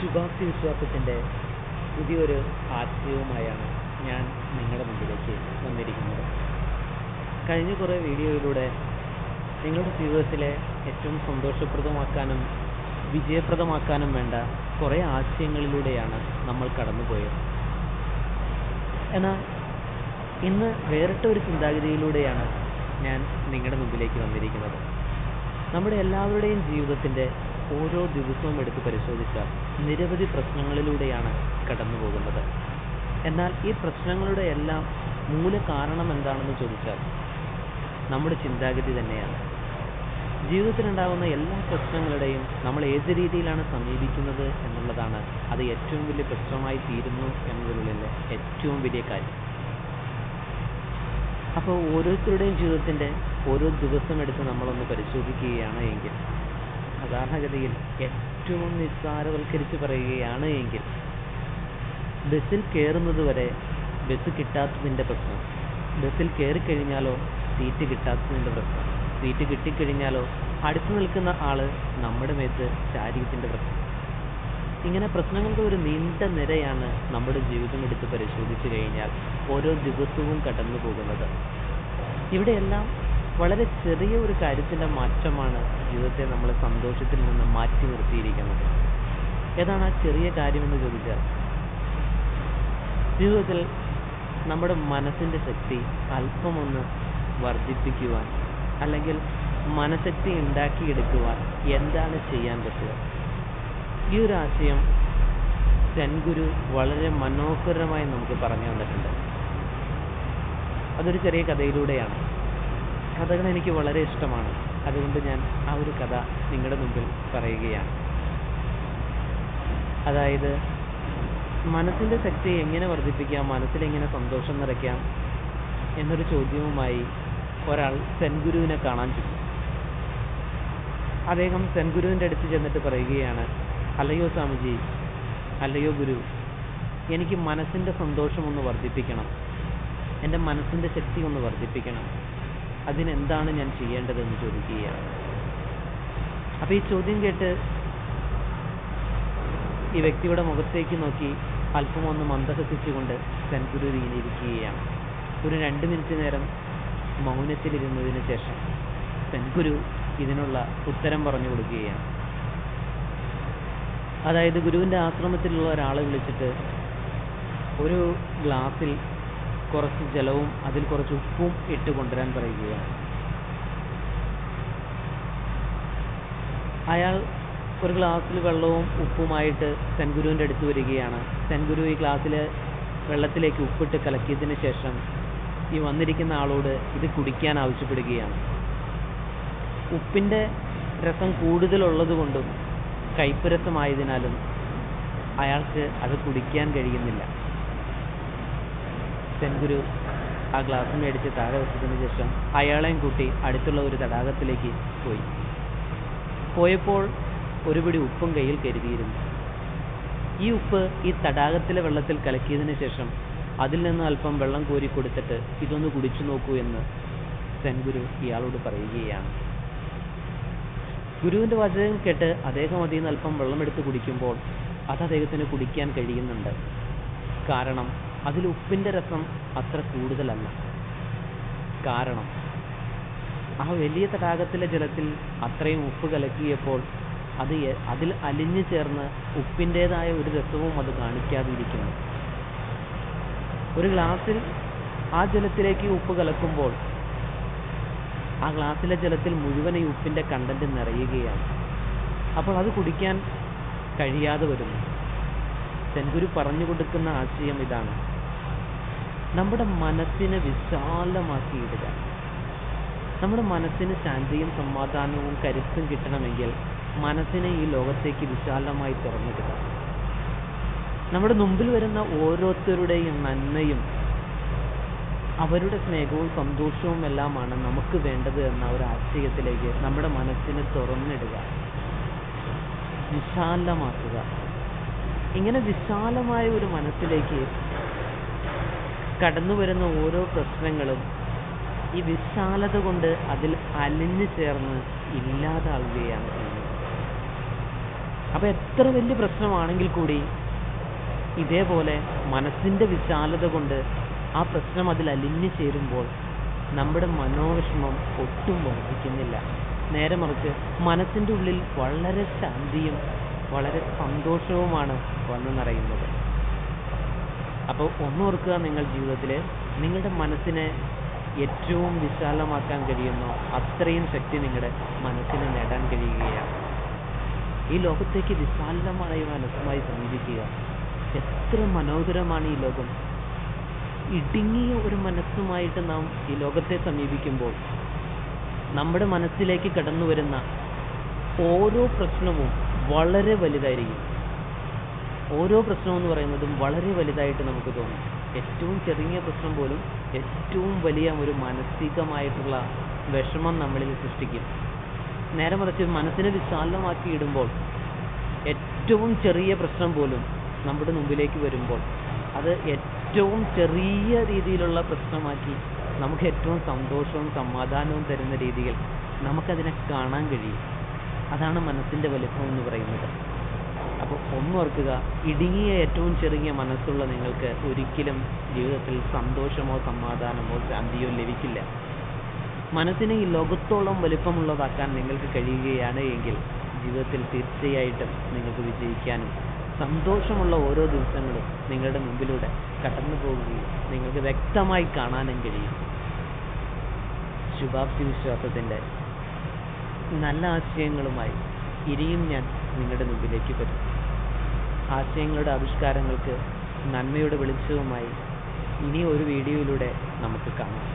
ശുഭാപ്തി വിശ്വാസത്തിൻ്റെ പുതിയൊരു ആശയവുമായാണ് ഞാൻ നിങ്ങളുടെ മുമ്പിലേക്ക് വന്നിരിക്കുന്നത്. കഴിഞ്ഞ കുറേ വീഡിയോയിലൂടെ നിങ്ങളുടെ ജീവിതത്തിലെ ഏറ്റവും സന്തോഷപ്രദമാക്കാനും വിജയപ്രദമാക്കാനും വേണ്ട കുറേ ആശയങ്ങളിലൂടെയാണ് നമ്മൾ കടന്നുപോയത്. എന്നാൽ ഇന്ന് വേറിട്ട ഒരു ചിന്താഗതിയിലൂടെയാണ് ഞാൻ നിങ്ങളുടെ മുമ്പിലേക്ക് വന്നിരിക്കുന്നത്. നമ്മുടെ എല്ലാവരുടെയും ജീവിതത്തിൻ്റെ ഓരോ ദിവസവും എടുത്ത് പരിശോധിച്ചാൽ നിരവധി പ്രശ്നങ്ങളിലൂടെയാണ് കടന്നു പോകുന്നത്. എന്നാൽ ഈ പ്രശ്നങ്ങളുടെ എല്ലാം മൂല കാരണം എന്താണെന്ന് ചോദിച്ചാൽ നമ്മുടെ ചിന്താഗതി തന്നെയാണ്. ജീവിതത്തിലുണ്ടാകുന്ന എല്ലാ പ്രശ്നങ്ങളുടെയും നമ്മൾ ഏത് രീതിയിലാണ് സമീപിക്കുന്നത് എന്നുള്ളതാണ് അത് ഏറ്റവും വലിയ പ്രശ്നമായി തീരുന്നു എന്നതിലുള്ള ഏറ്റവും വലിയ കാര്യം. അപ്പോൾ ഓരോരുത്തരുടെയും ജീവിതത്തിൻ്റെ ഓരോ ദിവസം എടുത്ത് നമ്മളൊന്ന് പരിശോധിക്കുകയാണ് എങ്കിൽ, സാധാരണഗതിയിൽ ഏറ്റവും നിസ്സാരവൽക്കരിച്ച് പറയുകയാണ് എങ്കിൽ, ബസ്സിൽ കയറുന്നത് വരെ ബസ് കിട്ടാത്തതിൻ്റെ പ്രശ്നം, ബസ്സിൽ കയറിക്കഴിഞ്ഞാലോ സീറ്റ് കിട്ടാത്തതിൻ്റെ പ്രശ്നം, സീറ്റ് കിട്ടിക്കഴിഞ്ഞാലോ അടുത്ത് നിൽക്കുന്ന ആൾ നമ്മുടെ മേത്ത് ചാരിയത്തിൻ്റെ പ്രശ്നം. ഇങ്ങനെ പ്രശ്നങ്ങളുടെ ഒരു നീണ്ട നിരയാണ് നമ്മുടെ ജീവിതം എടുത്ത് പരിശോധിച്ച് കഴിഞ്ഞാൽ ഓരോ ദിവസവും കടന്നു പോകുന്നത്. ഇവിടെയെല്ലാം വളരെ ചെറിയ ഒരു കാര്യത്തിൻ്റെ മാറ്റമാണ് ജീവിതത്തെ നമ്മൾ സന്തോഷത്തിൽ നിന്ന് മാറ്റി നിർത്തിയിരിക്കുന്നത്. ഏതാണ് ആ ചെറിയ കാര്യമെന്ന് ചോദിച്ചാൽ, ജീവിതത്തിൽ നമ്മുടെ മനസ്സിൻ്റെ ശക്തി അല്പമൊന്ന് വർദ്ധിപ്പിക്കുവാൻ അല്ലെങ്കിൽ മനഃശക്തി ഉണ്ടാക്കിയെടുക്കുവാൻ എന്താണ് ചെയ്യാൻ പറ്റുക? ഈ ഒരു ആശയം സെൻ ഗുരു വളരെ മനോഹരമായി നമുക്ക് പറഞ്ഞു തന്നിട്ടുണ്ട്. അതൊരു ചെറിയ കഥയിലൂടെയാണ്. കഥകൾ എനിക്ക് വളരെ ഇഷ്ടമാണ്. അതുകൊണ്ട് ഞാൻ ആ ഒരു കഥ നിങ്ങളുടെ മുമ്പിൽ പറയുകയാണ്. അതായത്, മനസ്സിൻ്റെ ശക്തി എങ്ങനെ വർദ്ധിപ്പിക്കാം, മനസ്സിലെങ്ങനെ സന്തോഷം നിറയ്ക്കാം എന്നൊരു ചോദ്യവുമായി ഒരാൾ സെൻ ഗുരുവിനെ കാണാൻ ചെന്നു. അദ്ദേഹം സെൻ ഗുരുവിൻ്റെ അടുത്ത് ചെന്നിട്ട് പറയുകയാണ്, അല്ലയോ സ്വാമിജി, അല്ലയോ ഗുരു, എനിക്ക് മനസ്സിൻ്റെ സന്തോഷം ഒന്ന് വർദ്ധിപ്പിക്കണം, എൻ്റെ മനസ്സിൻ്റെ ശക്തി ഒന്ന് വർദ്ധിപ്പിക്കണം, അതിനെന്താണ് ഞാൻ ചെയ്യേണ്ടതെന്ന് ചോദിക്കുകയാണ്. അപ്പോൾ ഈ ചോദ്യം കേട്ട് ഈ വ്യക്തിയുടെ മുഖത്തേക്ക് നോക്കി അല്പം ഒന്ന് മന്ദഹസിച്ചുകൊണ്ട് സെൻ ഗുരു ഇരിക്കുകയാണ്. ഒരു 2 മിനിറ്റ് നേരം മൗനത്തിലിരുന്നതിന് ശേഷം സെൻ ഗുരു ഇതിനുള്ള ഉത്തരം പറഞ്ഞു കൊടുക്കുകയാണ്. അതായത്, ഗുരുവിൻ്റെ ആശ്രമത്തിലുള്ള ഒരാളെ വിളിച്ചിട്ട് ഒരു ഗ്ലാസ്സിൽ കുറച്ച് ജലവും അതിൽ കുറച്ച് ഉപ്പും ഇട്ട് കൊണ്ടുവരാൻ പറയുകയാണ്. അയാൾ ഒരു ഗ്ലാസ്സിൽ വെള്ളവും ഉപ്പുമായിട്ട് സെൻ ഗുരുവിൻ്റെ അടുത്ത് വരികയാണ്. സെൻ ഗുരു ഈ ഗ്ലാസ്സിൽ വെള്ളത്തിലേക്ക് ഉപ്പിട്ട് കലക്കിയതിന് ശേഷം ഈ വന്നിരിക്കുന്ന ആളോട് ഇത് കുടിക്കാൻ ആവശ്യപ്പെടുകയാണ്. ഉപ്പിൻ്റെ രസം കൂടുതലുള്ളത് കൊണ്ടും കയ്പ്പ് രസമായതിനാലും അയാൾക്ക് അത് കുടിക്കാൻ കഴിയുന്നില്ല. സെൻ ഗുരു ആ ഗ്ലാസ് മേടിച്ച് താഴെ വെച്ചതിന് ശേഷം അയാളെയും കൂട്ടി അടുത്തുള്ള ഒരു തടാകത്തിലേക്ക് പോയപ്പോൾ ഒരു പിടി ഉപ്പും കയ്യിൽ കരുതിയിരുന്നു. ഈ ഉപ്പ് ഈ തടാകത്തിലെ വെള്ളത്തിൽ കലക്കിയതിന് ശേഷം അതിൽ നിന്ന് അല്പം വെള്ളം കോരി കൊടുത്തിട്ട് ഇതൊന്ന് കുടിച്ചു നോക്കൂ എന്ന് സെൻ ഗുരു ഇയാളോട് പറയുകയാണ്. ഗുരുവിൻ്റെ വചനം കേട്ട് അദ്ദേഹം അതിൽ നിന്ന് അല്പം വെള്ളമെടുത്ത് കുടിക്കുമ്പോൾ അത് അദ്ദേഹത്തിന് കുടിക്കാൻ കഴിയുന്നുണ്ട്. കാരണം അതിൽ ഉപ്പിൻ്റെ രസം അത്ര കൂടുതലല്ല. കാരണം ആ വലിയ തടാകത്തിലെ ജലത്തിൽ അത്രയും ഉപ്പ് കലക്കിയപ്പോൾ അതിൽ അലിഞ്ഞു ചേർന്ന് ഉപ്പിൻ്റേതായ ഒരു രസവും അത് കാണിക്കാതിരിക്കുന്നു. ഒരു ഗ്ലാസ്സിൽ ആ ജലത്തിലേക്ക് ഉപ്പ് കലക്കുമ്പോൾ ആ ഗ്ലാസ്സിലെ ജലത്തിൽ മുഴുവൻ ഈ ഉപ്പിൻ്റെ കണ്ടന്റ് നിറയുകയാണ്. അപ്പോൾ അത് കുടിക്കാൻ കഴിയാതെ വരുന്നു. സെൻ ഗുരു പറഞ്ഞു കൊടുക്കുന്ന ആശയം ഇതാണ്: നമ്മുടെ മനസ്സിനെ വിശാലമാക്കിയിടുക. നമ്മുടെ മനസ്സിന് ശാന്തിയും സമാധാനവും കരുത്തും കിട്ടണമെങ്കിൽ മനസ്സിനെ ഈ ലോകത്തേക്ക് വിശാലമായി തുറന്നിടുക. നമ്മുടെ മുമ്പിൽ വരുന്ന ഓരോരുത്തരുടെയും നന്മയും അവരുടെ സ്നേഹവും സന്തോഷവും എല്ലാമാണ് നമുക്ക് വേണ്ടത് എന്ന ഒരു ആശയത്തിലേക്ക് നമ്മുടെ മനസ്സിനെ തുറന്നിടുക, വിശാലമാക്കുക. ഇങ്ങനെ വിശാലമായ ഒരു മനസ്സിലേക്ക് കടന്നു വരുന്ന ഓരോ പ്രശ്നങ്ങളും ഈ വിശാലത കൊണ്ട് അതിൽ അലിഞ്ഞു ചേർന്ന് ഇല്ലാതാവുകയാണ് ചെയ്യുന്നത്. അപ്പോൾ എത്ര വലിയ പ്രശ്നമാണെങ്കിൽ കൂടി ഇതേപോലെ മനസ്സിൻ്റെ വിശാലത കൊണ്ട് ആ പ്രശ്നം അതിൽ അലിഞ്ഞു ചേരുമ്പോൾ നമ്മുടെ മനോവിഷമം ഒട്ടും വർദ്ധിക്കുന്നില്ല. നേരെ മറിച്ച് മനസ്സിൻ്റെ ഉള്ളിൽ വളരെ ശാന്തിയും വളരെ സന്തോഷവുമാണ് വന്നു നിറയുന്നത്. അപ്പോൾ ഒന്നോർക്കുക, നിങ്ങൾ ജീവിതത്തിൽ നിങ്ങളുടെ മനസ്സിനെ ഏറ്റവും വിശാലമാക്കാൻ കഴിയുന്നോ അത്രയും ശക്തി നിങ്ങളുടെ മനസ്സിനെ നേടാൻ കഴിയുകയാണ്. ഈ ലോകത്തേക്ക് വിശാലമായ മനസ്സുമായി സമീപിക്കുക. എത്ര മനോഹരമാണ് ഈ ലോകം. ഇടുങ്ങിയ ഒരു മനസ്സുമായിട്ട് നാം ഈ ലോകത്തെ സമീപിക്കുമ്പോൾ നമ്മുടെ മനസ്സിലേക്ക് കടന്നു വരുന്ന ഓരോ പ്രശ്നവും വളരെ വലുതായിരിക്കും. ഓരോ പ്രശ്നം എന്ന് പറയുന്നതും വളരെ വലുതായിട്ട് നമുക്ക് തോന്നും. ഏറ്റവും ചെറിയ പ്രശ്നം പോലും ഏറ്റവും വലിയ ഒരു മാനസികമായിട്ടുള്ള വിഷമം നമ്മളിൽ സൃഷ്ടിക്കും. നേരെ മറിച്ച് മനസ്സിനെ വിശാലമാക്കി ഇടുമ്പോൾ ഏറ്റവും ചെറിയ പ്രശ്നം പോലും നമ്മുടെ മുമ്പിലേക്ക് വരുമ്പോൾ അത് ഏറ്റവും ചെറിയ രീതിയിലുള്ള പ്രശ്നമാക്കി നമുക്ക് ഏറ്റവും സന്തോഷവും സമാധാനവും തരുന്ന രീതിയിൽ നമുക്കതിനെ കാണാൻ കഴിയും. അതാണ് മനസ്സിൻ്റെ വലിപ്പം എന്ന് പറയുന്നത്. അപ്പോൾ ഒന്നോർക്കുക, ഇടുങ്ങിയ ഏറ്റവും ചെറിയ മനസ്സുള്ള നിങ്ങൾക്ക് ഒരിക്കലും ജീവിതത്തിൽ സന്തോഷമോ സമാധാനമോ ശാന്തിയോ ലഭിക്കില്ല. മനസ്സിനെ ഈ ലോകത്തോളം വലിപ്പമുള്ളതാക്കാൻ നിങ്ങൾക്ക് കഴിയുകയാണ് എങ്കിൽ ജീവിതത്തിൽ തീർച്ചയായിട്ടും നിങ്ങൾക്ക് വിജയിക്കാനും സന്തോഷമുള്ള ഓരോ ദിവസങ്ങളും നിങ്ങളുടെ മുമ്പിലൂടെ കടന്നു പോവുകയും നിങ്ങൾക്ക് വ്യക്തമായി കാണാനും കഴിയും. ശുഭാപ്തി വിശ്വാസത്തിൻ്റെ നല്ല ആശയങ്ങളുമായി ഇനിയും ഞാൻ നിങ്ങളുടെ മുമ്പിലേക്ക് വരും. ആശയങ്ങളുടെ ആവിഷ്കാരങ്ങൾക്ക് നന്മയുടെ വെളിച്ചവുമായി ഇനി ഒരു വീഡിയോയിലൂടെ നമുക്ക് കാണാം.